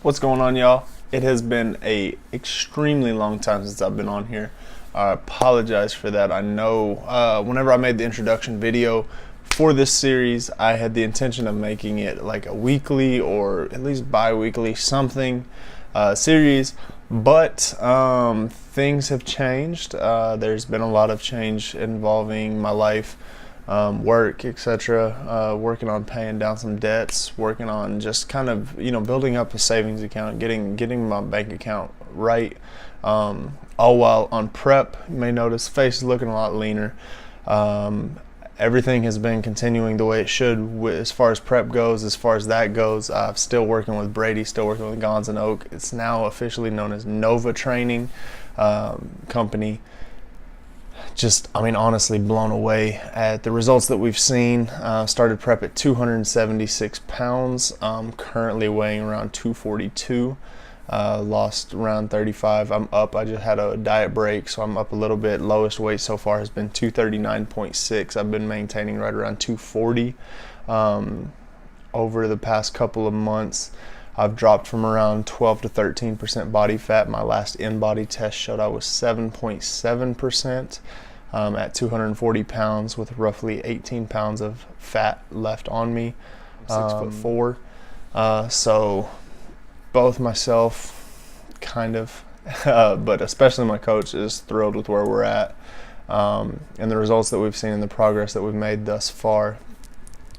What's going on, y'all? It has been a extremely long time since I've been on here. I apologize for that. I know whenever I made the introduction video for this series, I had the intention of making it like a weekly or at least bi-weekly something series, but things have changed. There's been a lot of change involving my life, work, etc. Working on paying down some debts, working on just kind of building up a savings account, getting my bank account right. All while on prep. You may notice face is looking a lot leaner. Everything has been continuing the way it should as far as prep goes. As far as that goes, I'm still working with Brady, still working with Gons and Oak. It's now officially known as Nova Training Company. Honestly blown away at the results that we've seen. Started prep at 276 pounds. Currently weighing around 242. Lost around 35. I'm up. I just had a diet break, so I'm up a little bit. Lowest weight so far has been 239.6. I've been maintaining right around 240 over the past couple of months. I've dropped from around 12 to 13% body fat. My last in-body test showed I was 7.7% at 240 pounds with roughly 18 pounds of fat left on me. 6'4". So both myself kind of, but especially my coach is thrilled with where we're at and the results that we've seen and the progress that we've made thus far.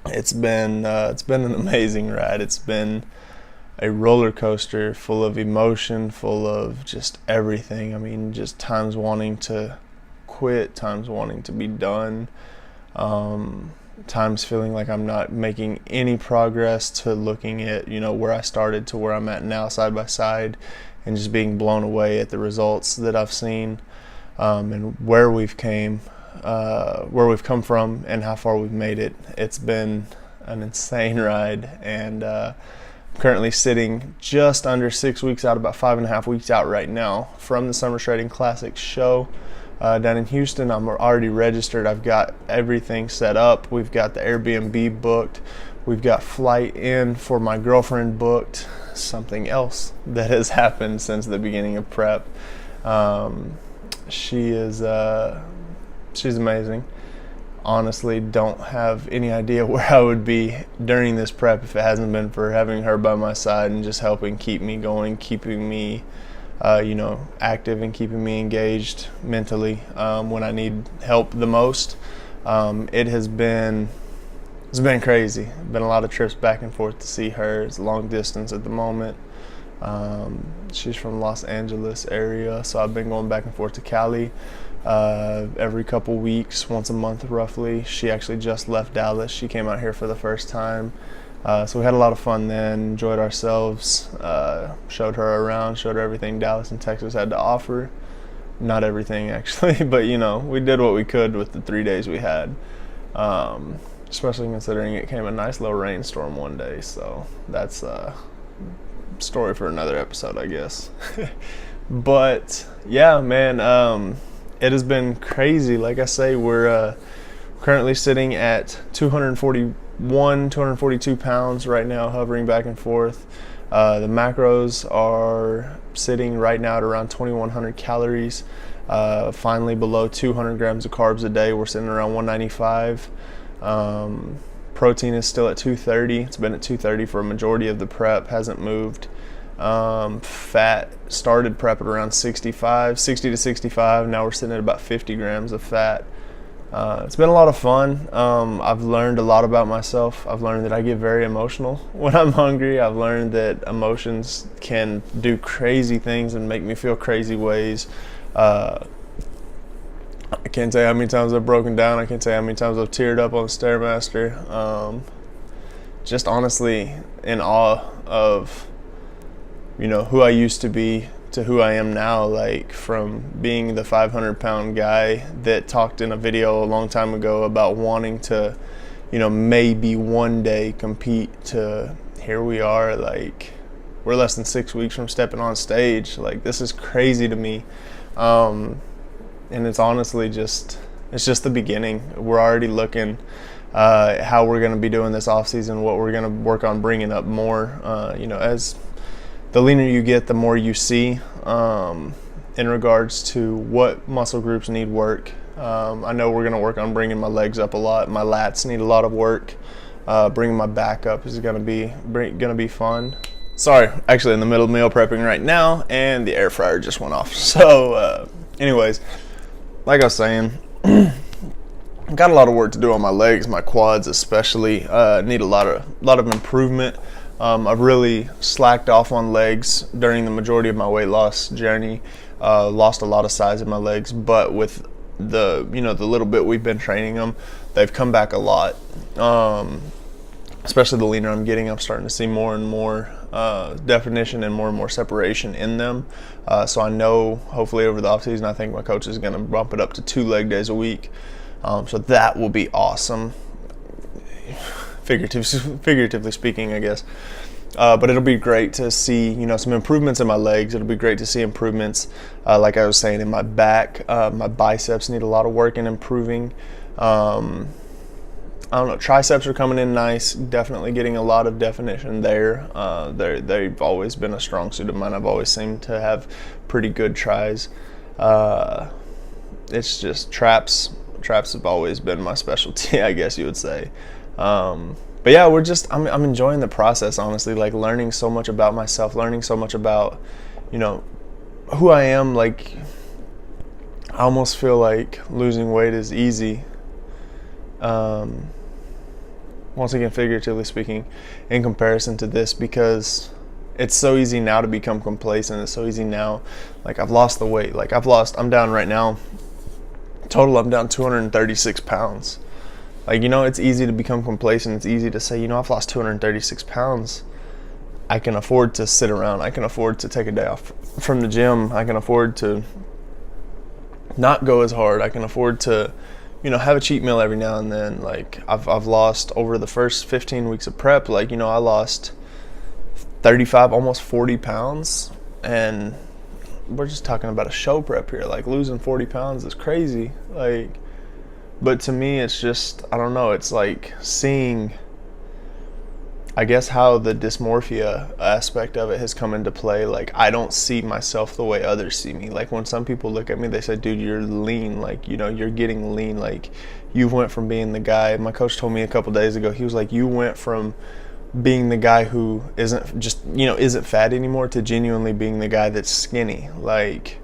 It's been an amazing ride. It's been a roller coaster full of emotion, full of just everything. I mean, just times wanting to quit, times wanting to be done, times feeling like I'm not making any progress, to looking at where I started to where I'm at now side by side, and just being blown away at the results that I've seen, and where we've come from and how far we've made it. It's been an insane ride, and currently sitting just under 6 weeks out, about 5.5 weeks out right now from the Summer Shredding Classics show down in Houston. I'm already registered. I've got everything set up. We've got the Airbnb booked. We've got flight in for my girlfriend booked. Something else that has happened since the beginning of prep. She's amazing. Honestly, don't have any idea where I would be during this prep if it hasn't been for having her by my side and just helping keep me going, keeping me active, and keeping me engaged mentally when I need help the most. It's been crazy. Been a lot of trips back and forth to see her. It's long distance at the moment. She's from Los Angeles area, so I've been going back and forth to Cali every couple weeks, once a month roughly. She actually just left Dallas. She came out here for the first time. So we had a lot of fun then, enjoyed ourselves, showed her around, showed her everything Dallas and Texas had to offer. Not everything actually, but we did what we could with the 3 days we had, especially considering it came a nice little rainstorm one day. So that's a story for another episode, I guess. But yeah, man, it has been crazy. Like I say, we're currently sitting at 242 pounds right now, hovering back and forth. The macros are sitting right now at around 2,100 calories, finally below 200 grams of carbs a day. We're sitting around 195. Protein is still at 230. It's been at 230 for a majority of the prep, hasn't moved. Fat started prep at around 60 to 65. Now we're sitting at about 50 grams of fat. It's been a lot of fun. I've learned a lot about myself. I've learned that I get very emotional when I'm hungry. I've learned that emotions can do crazy things and make me feel crazy ways. I can't tell you how many times I've broken down. I can't tell you how many times I've teared up on the Stairmaster. Just honestly in awe of who I used to be to who I am now, like from being the 500-pound guy that talked in a video a long time ago about wanting to, maybe one day compete, to here we are, like we're less than 6 weeks from stepping on stage. Like, this is crazy to me. And it's honestly it's just the beginning. We're already looking how we're going to be doing this off season, what we're going to work on bringing up more, as the leaner you get, the more you see in regards to what muscle groups need work. I know we're going to work on bringing my legs up a lot. My lats need a lot of work. Bringing my back up is going to be fun. Sorry, actually in the middle of meal prepping right now, and the air fryer just went off. So anyways, like I was saying, got a lot of work to do on my legs, my quads especially. Need a lot of improvement. I've really slacked off on legs during the majority of my weight loss journey. Lost a lot of size in my legs, but with the little bit we've been training them, they've come back a lot. Especially the leaner I'm getting, I'm starting to see more and more definition and more separation in them. So I know hopefully over the off season, I think my coach is going to bump it up to 2 leg days a week. So that will be awesome. Figuratively speaking, I guess. But it'll be great to see, some improvements in my legs. It'll be great to see improvements, like I was saying, in my back. My biceps need a lot of work in improving. I don't know, triceps are coming in nice, definitely getting a lot of definition there. They've always been a strong suit of mine. I've always seemed to have pretty good tries. It's just traps have always been my specialty, I guess you would say. But yeah, I'm enjoying the process, honestly, like learning so much about myself, learning so much about, who I am. Like, I almost feel like losing weight is easy. Once again, figuratively speaking, in comparison to this, because it's so easy now to become complacent. It's so easy now. Like, I've lost the weight. Like, I'm down right now. Total, I'm down 236 pounds. Like, it's easy to become complacent. It's easy to say, I've lost 236 pounds. I can afford to sit around. I can afford to take a day off from the gym. I can afford to not go as hard. I can afford to, have a cheat meal every now and then. Like, I've lost over the first 15 weeks of prep, like, I lost 35, almost 40 pounds. And we're just talking about a show prep here. Like, losing 40 pounds is crazy. Like, but to me, it's just, I don't know, it's like seeing, I guess, how the dysmorphia aspect of it has come into play. Like, I don't see myself the way others see me. Like, when some people look at me, they say, dude, you're lean. Like, you're getting lean. Like, you went from being the guy, my coach told me a couple days ago, he was like, you went from being the guy who isn't just, isn't fat anymore to genuinely being the guy that's skinny. Like,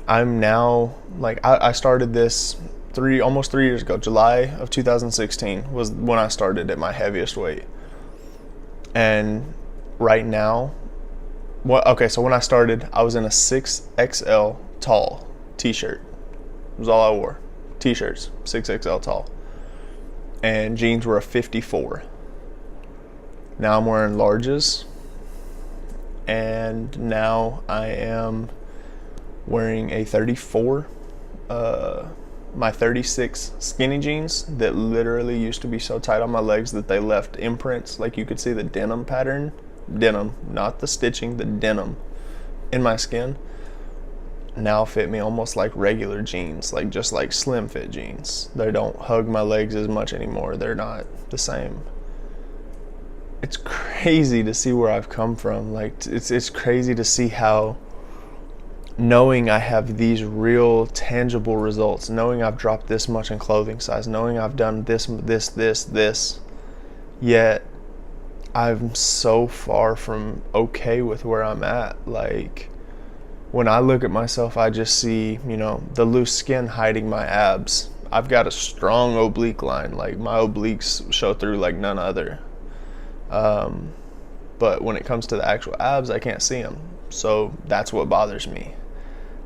I'm now, like, I started this almost 3 years ago. July of 2016 was when I started at my heaviest weight. And right now, so when I started, I was in a 6XL tall t-shirt. It was all I wore. T-shirts, 6XL tall. And jeans were a 54. Now I'm wearing larges. And now I am wearing a 34. My 36 skinny jeans that literally used to be so tight on my legs that they left imprints. Like, you could see the denim pattern, not the stitching, the denim in my skin, now fit me almost like regular jeans, like just like slim fit jeans. They don't hug my legs as much anymore. They're not the same. It's crazy to see where I've come from. Like, it's crazy to see how, knowing I have these real tangible results, knowing I've dropped this much in clothing size, knowing I've done this, yet I'm so far from okay with where I'm at. Like, when I look at myself, I just see, the loose skin hiding my abs. I've got a strong oblique line. Like, my obliques show through like none other. But when it comes to the actual abs, I can't see them. So that's what bothers me.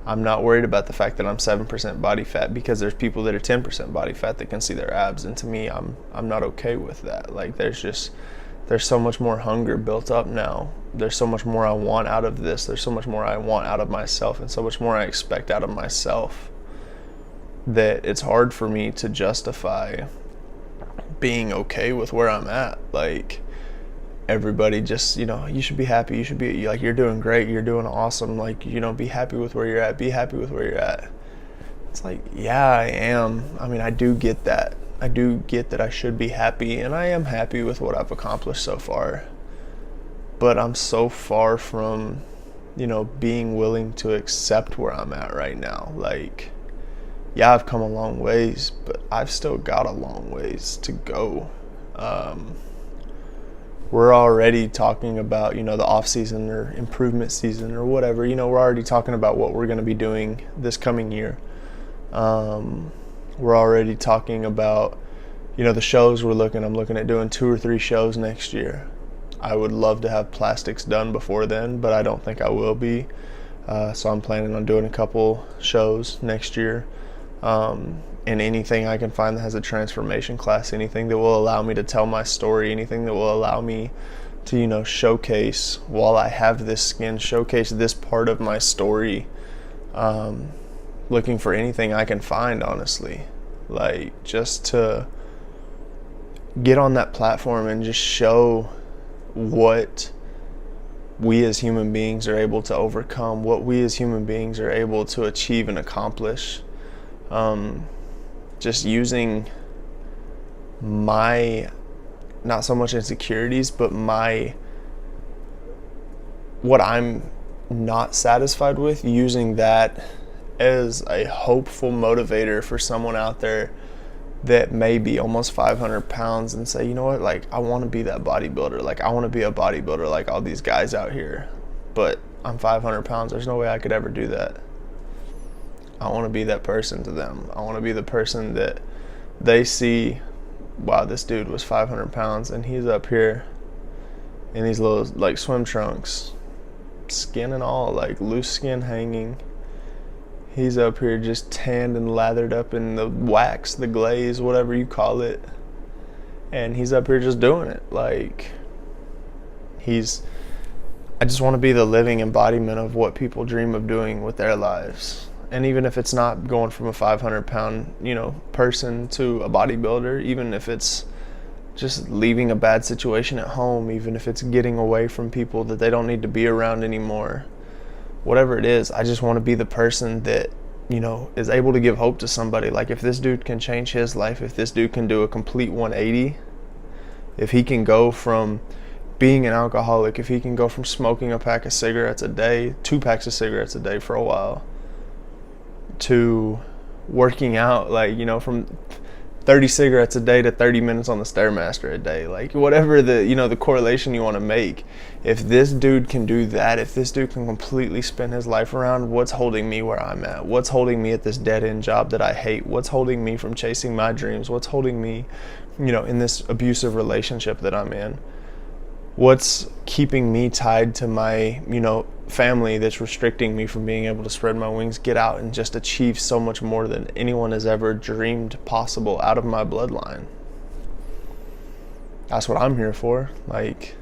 I'm not worried about the fact that I'm 7% body fat, because there's people that are 10% body fat that can see their abs, and to me, I'm not okay with that. Like, there's so much more hunger built up now. There's so much more I want out of this. There's so much more I want out of myself, and so much more I expect out of myself, that it's hard for me to justify being okay with where I'm at. Like, everybody just, you should be happy. You should be, like, you're doing great. You're doing awesome. Like, be happy with where you're at. Be happy with where you're at. It's like, yeah, I am. I mean, I do get that. I do get that I should be happy, and I am happy with what I've accomplished so far. but I'm so far from, being willing to accept where I'm at right now. Like, yeah, I've come a long ways, but I've still got a long ways to go. We're already talking about, the off season or improvement season or whatever. We're already talking about what we're going to be doing this coming year. We're already talking about, the shows I'm looking at doing 2 or 3 shows next year. I would love to have plastics done before then, but I don't think I will be. So I'm planning on doing a couple shows next year. And anything I can find that has a transformation class, anything that will allow me to tell my story, anything that will allow me to, showcase while I have this skin, showcase this part of my story. Looking for anything I can find, honestly, like just to get on that platform and just show what we as human beings are able to overcome, what we as human beings are able to achieve and accomplish. Just using my, not so much insecurities, but what I'm not satisfied with, using that as a hopeful motivator for someone out there that may be almost 500 pounds and say, you know what, like, I want to be that bodybuilder. Like, I want to be a bodybuilder like all these guys out here, but I'm 500 pounds. There's no way I could ever do that. I want to be that person to them. I want to be the person that they see, wow, this dude was 500 pounds and he's up here in these little like swim trunks, skin and all, like loose skin hanging. He's up here just tanned and lathered up in the wax, the glaze, whatever you call it. And he's up here just doing it. Like, I just want to be the living embodiment of what people dream of doing with their lives. And even if it's not going from a 500 pound, person to a bodybuilder, even if it's just leaving a bad situation at home, even if it's getting away from people that they don't need to be around anymore, whatever it is, I just want to be the person that, is able to give hope to somebody. Like, if this dude can change his life, if this dude can do a complete 180, if he can go from being an alcoholic, if he can go from smoking a pack of cigarettes a day, 2 packs of cigarettes a day for a while, to working out, like, from 30 cigarettes a day to 30 minutes on the Stairmaster a day, like whatever the correlation you want to make. If this dude can do that, if this dude can completely spin his life around, what's holding me where I'm at? What's holding me at this dead-end job that I hate? What's holding me from chasing my dreams? What's holding me, in this abusive relationship that I'm in? What's keeping me tied to my, family that's restricting me from being able to spread my wings, get out and just achieve so much more than anyone has ever dreamed possible out of my bloodline? That's what I'm here for. Like,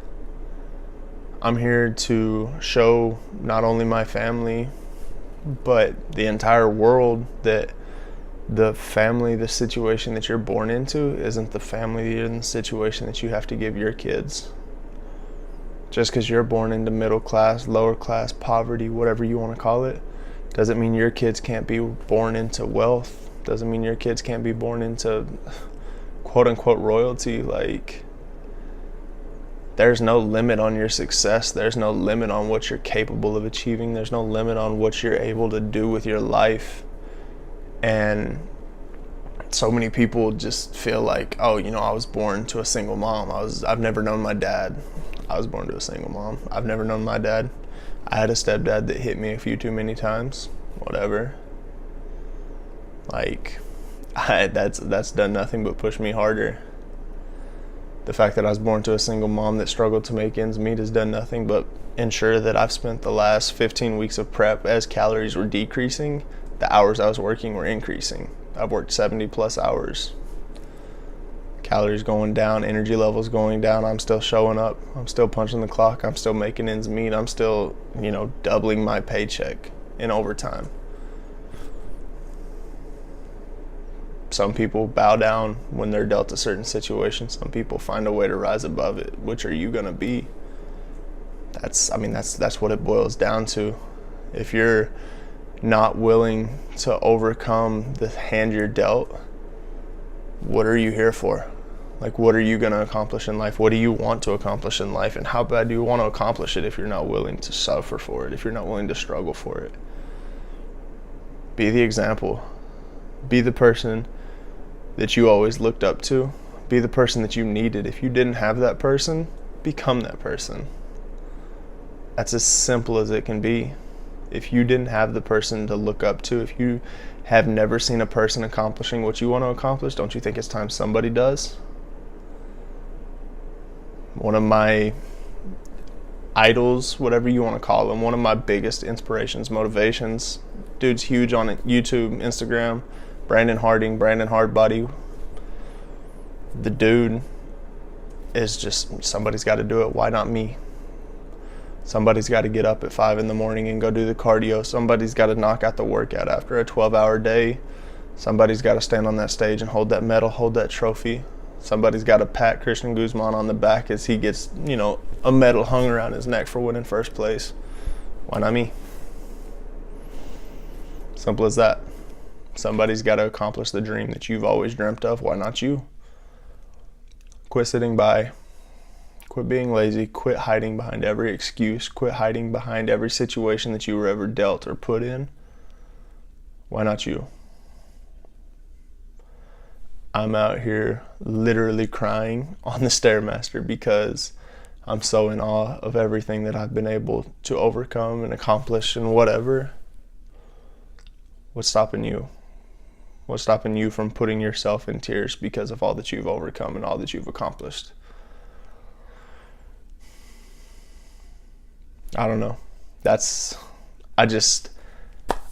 I'm here to show not only my family, but the entire world that the situation that you're born into isn't the family and the situation that you have to give your kids. Just because you're born into middle class, lower class, poverty, whatever you want to call it, doesn't mean your kids can't be born into wealth. Doesn't mean your kids can't be born into quote unquote royalty. Like, there's no limit on your success. There's no limit on what you're capable of achieving. There's no limit on what you're able to do with your life. And so many people just feel like, oh, I was born to a single mom. I've never known my dad. I was born to a single mom. I've never known my dad. I had a stepdad that hit me a few too many times. Whatever. Like, that's done nothing but push me harder. The fact that I was born to a single mom that struggled to make ends meet has done nothing but ensure that I've spent the last 15 weeks of prep, as calories were decreasing, the hours I was working were increasing. I've worked 70 plus hours. Calories going down, energy levels going down, I'm still showing up, I'm still punching the clock, I'm still making ends meet, I'm still, doubling my paycheck in overtime. Some people bow down when they're dealt a certain situation. Some people find a way to rise above it. Which are you gonna be? That's what it boils down to. If you're not willing to overcome the hand you're dealt, what are you here for? Like, what are you going to accomplish in life? What do you want to accomplish in life? And how bad do you want to accomplish it if you're not willing to suffer for it, if you're not willing to struggle for it? Be the example. Be the person that you always looked up to. Be the person that you needed. If you didn't have that person, become that person. That's as simple as it can be. If you didn't have the person to look up to, if you have never seen a person accomplishing what you want to accomplish, don't you think it's time somebody does? One of my idols, whatever you want to call him, one of my biggest inspirations, motivations, dude's huge on YouTube, Instagram, Brandon Hardbody. The dude is just, somebody's got to do it. Why not me? Somebody's got to get up at 5 in the morning and go do the cardio. Somebody's got to knock out the workout after a 12-hour day. Somebody's got to stand on that stage and hold that medal, hold that trophy. Somebody's got to pat Christian Guzman on the back as he gets, a medal hung around his neck for winning first place. Why not me? Simple as that. Somebody's got to accomplish the dream that you've always dreamt of. Why not you? Quit sitting by. Quit being lazy. Quit hiding behind every excuse. Quit hiding behind every situation that you were ever dealt or put in. Why not you? I'm out here literally crying on the Stairmaster because I'm so in awe of everything that I've been able to overcome and accomplish and whatever. What's stopping you? What's stopping you from putting yourself in tears because of all that you've overcome and all that you've accomplished? I don't know.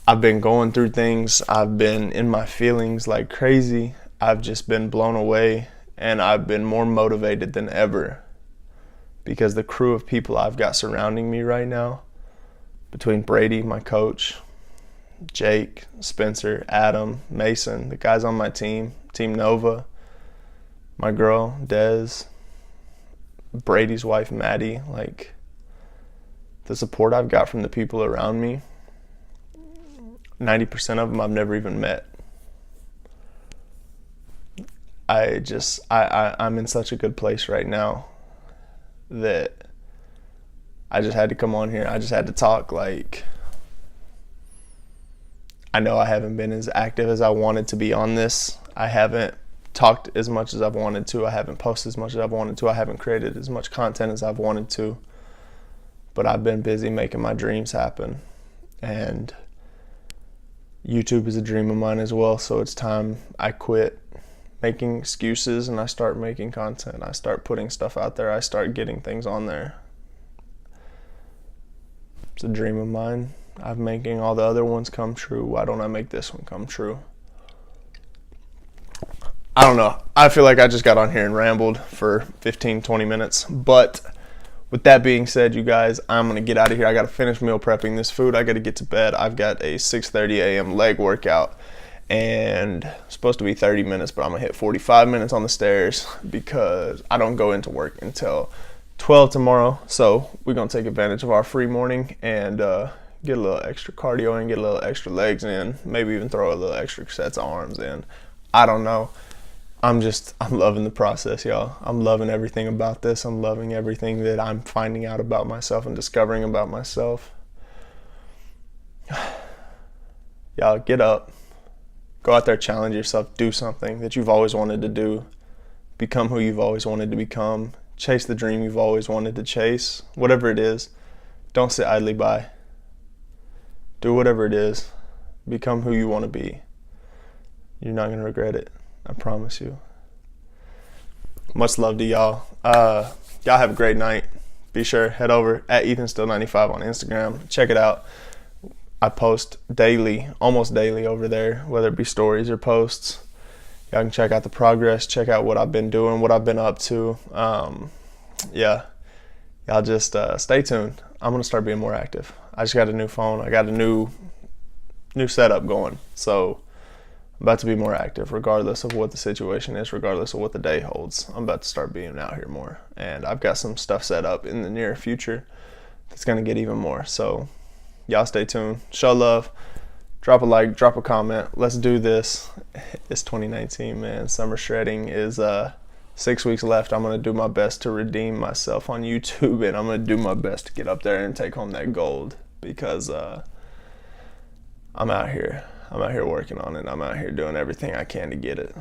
I've been going through things. I've been in my feelings like crazy. I've just been blown away, and I've been more motivated than ever because the crew of people I've got surrounding me right now, between Brady, my coach, Jake, Spencer, Adam, Mason, the guys on my team, Team Nova, my girl, Dez, Brady's wife, Maddie, like the support I've got from the people around me, 90% of them I've never even met. I'm in such a good place right now that I just had to come on here. I just had to talk. Like, I know I haven't been as active as I wanted to be on this. I haven't talked as much as I've wanted to. I haven't posted as much as I've wanted to. I haven't created as much content as I've wanted to. But I've been busy making my dreams happen. And YouTube is a dream of mine as well. So it's time I quit making excuses and I start making content. I start putting stuff out there. I start getting things on there. It's a dream of mine. I'm making all the other ones come true. Why don't I make this one come true? I don't know. I feel like I just got on here and rambled for 15, 20 minutes. But with that being said, you guys, I'm going to get out of here. I got to finish meal prepping this food. I got to get to bed. I've got a 6:30 a.m. leg workout. And it's supposed to be 30 minutes, but I'm going to hit 45 minutes on the stairs because I don't go into work until 12 tomorrow. So we're going to take advantage of our free morning and get a little extra cardio in, get a little extra legs in, maybe even throw a little extra sets of arms in. I don't know. I'm loving the process, y'all. I'm loving everything about this. I'm loving everything that I'm finding out about myself and discovering about myself. Y'all, get up. Go out there, challenge yourself, do something that you've always wanted to do. Become who you've always wanted to become. Chase the dream you've always wanted to chase. Whatever it is, don't sit idly by. Do whatever it is. Become who you want to be. You're not going to regret it. I promise you. Much love to y'all. Y'all have a great night. Be sure, head over at EthanStill95 on Instagram. Check it out. I post daily, almost daily over there, whether it be stories or posts. Y'all can check out the progress, check out what I've been doing, what I've been up to. Yeah, y'all just stay tuned. I'm going to start being more active. I just got a new phone. I got a new setup going. So I'm about to be more active regardless of what the situation is, regardless of what the day holds. I'm about to start being out here more. And I've got some stuff set up in the near future that's going to get even more. So y'all stay tuned. Show love. Drop a like. Drop a comment. Let's do this. It's 2019, man. Summer shredding is 6 weeks left. I'm going to do my best to redeem myself on YouTube, and I'm going to do my best to get up there and take home that gold, because I'm out here working on it. I'm out here doing everything I can to get it.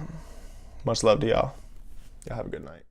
Much love to y'all. Y'all have a good night.